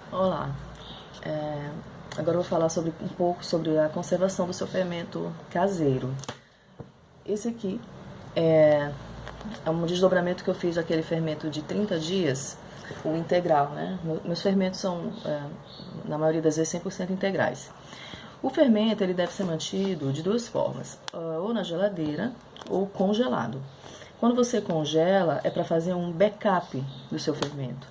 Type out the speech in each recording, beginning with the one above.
Olá, agora eu vou falar um pouco sobre a conservação do seu fermento caseiro. Esse aqui é um desdobramento que eu fiz daquele fermento de 30 dias, o integral, né? Meus fermentos são, na maioria das vezes, 100% integrais. O fermento ele deve ser mantido de duas formas, ou na geladeira ou congelado. Quando você congela, é para fazer um backup do seu fermento.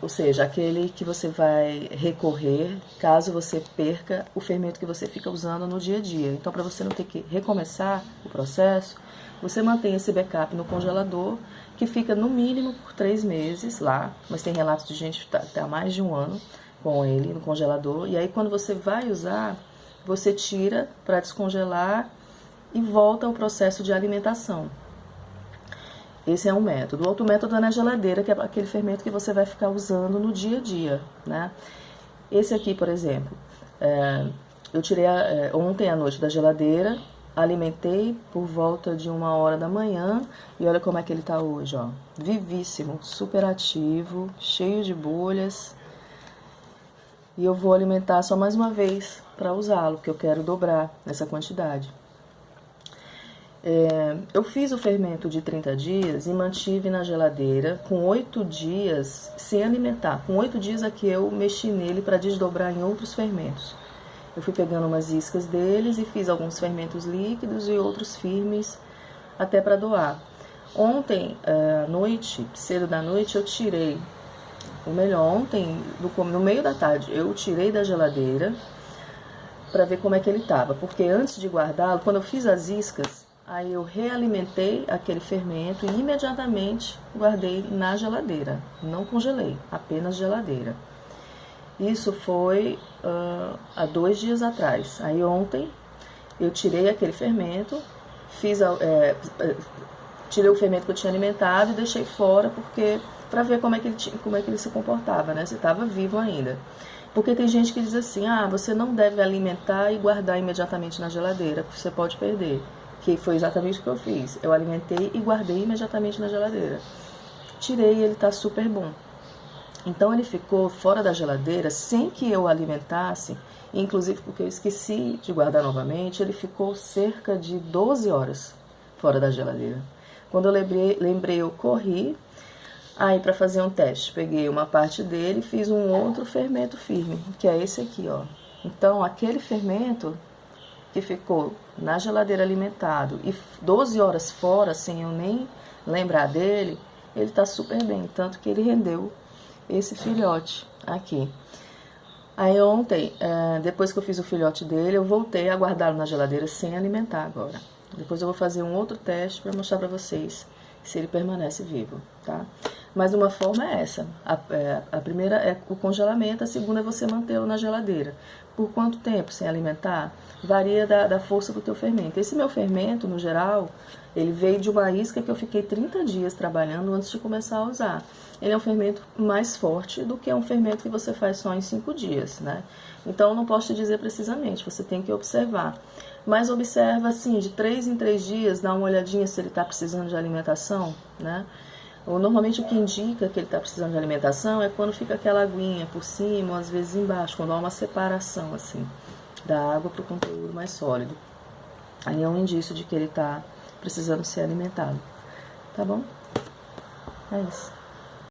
Ou seja, aquele que você vai recorrer caso você perca o fermento que você fica usando no dia a dia. Então, para você não ter que recomeçar o processo, você mantém esse backup no congelador, que fica no mínimo por 3 meses lá, mas tem relatos de gente que está há mais de um ano com ele no congelador. E aí, quando você vai usar, você tira para descongelar e volta ao processo de alimentação. Esse é um método. O outro método é na geladeira, que é aquele fermento que você vai ficar usando no dia a dia, né? Esse aqui, por exemplo, eu tirei ontem à noite da geladeira, alimentei por volta de 1h da manhã e olha como é que ele tá hoje, ó. Vivíssimo, super ativo, cheio de bolhas. E eu vou alimentar só mais uma vez para usá-lo, porque eu quero dobrar essa quantidade. Eu fiz o fermento de 30 dias e mantive na geladeira com 8 dias sem alimentar. Com 8 dias aqui eu mexi nele para desdobrar em outros fermentos. Eu fui pegando umas iscas deles e fiz alguns fermentos líquidos e outros firmes até para doar. Ontem à noite, cedo da noite, eu tirei, ou melhor, ontem, no meio da tarde, eu tirei da geladeira para ver como é que ele estava. Porque antes de guardá-lo, quando eu fiz as iscas, aí eu realimentei aquele fermento e imediatamente guardei na geladeira. Não congelei, apenas geladeira. Isso foi há 2 dias atrás. Aí ontem eu tirei aquele fermento, tirei o fermento que eu tinha alimentado e deixei fora porque para ver como é que ele se comportava, né? Se estava vivo ainda. Porque tem gente que diz assim, você não deve alimentar e guardar imediatamente na geladeira, porque você pode perder. Que foi exatamente o que eu fiz. Eu alimentei e guardei imediatamente na geladeira. Tirei e ele está super bom. Então ele ficou fora da geladeira sem que eu alimentasse, inclusive porque eu esqueci de guardar novamente, ele ficou cerca de 12 horas fora da geladeira. Quando eu lembrei eu corri aí para fazer um teste. Peguei uma parte dele e fiz um outro fermento firme, que é esse aqui, ó. Então aquele fermento que ficou na geladeira alimentado e 12 horas fora, sem eu nem lembrar dele, ele tá super bem, tanto que ele rendeu esse filhote aqui. Aí ontem, depois que eu fiz o filhote dele, eu voltei a guardá-lo na geladeira sem alimentar agora. Depois eu vou fazer um outro teste para mostrar para vocês se ele permanece vivo, tá? Mas uma forma é essa. A primeira é o congelamento, a segunda é você mantê-lo na geladeira. Por quanto tempo sem alimentar? Varia da força do teu fermento. Esse meu fermento, no geral, ele veio de uma isca que eu fiquei 30 dias trabalhando antes de começar a usar. Ele é um fermento mais forte do que um fermento que você faz só em 5 dias, né? Então, eu não posso te dizer precisamente, você tem que observar. Mas observa, assim, de 3 em 3 dias, dá uma olhadinha se ele está precisando de alimentação, né? Ou, normalmente o que indica que ele está precisando de alimentação é quando fica aquela aguinha por cima, ou às vezes embaixo, quando há uma separação, assim, da água para o conteúdo mais sólido. Aí é um indício de que ele está precisando ser alimentado. Tá bom? É isso.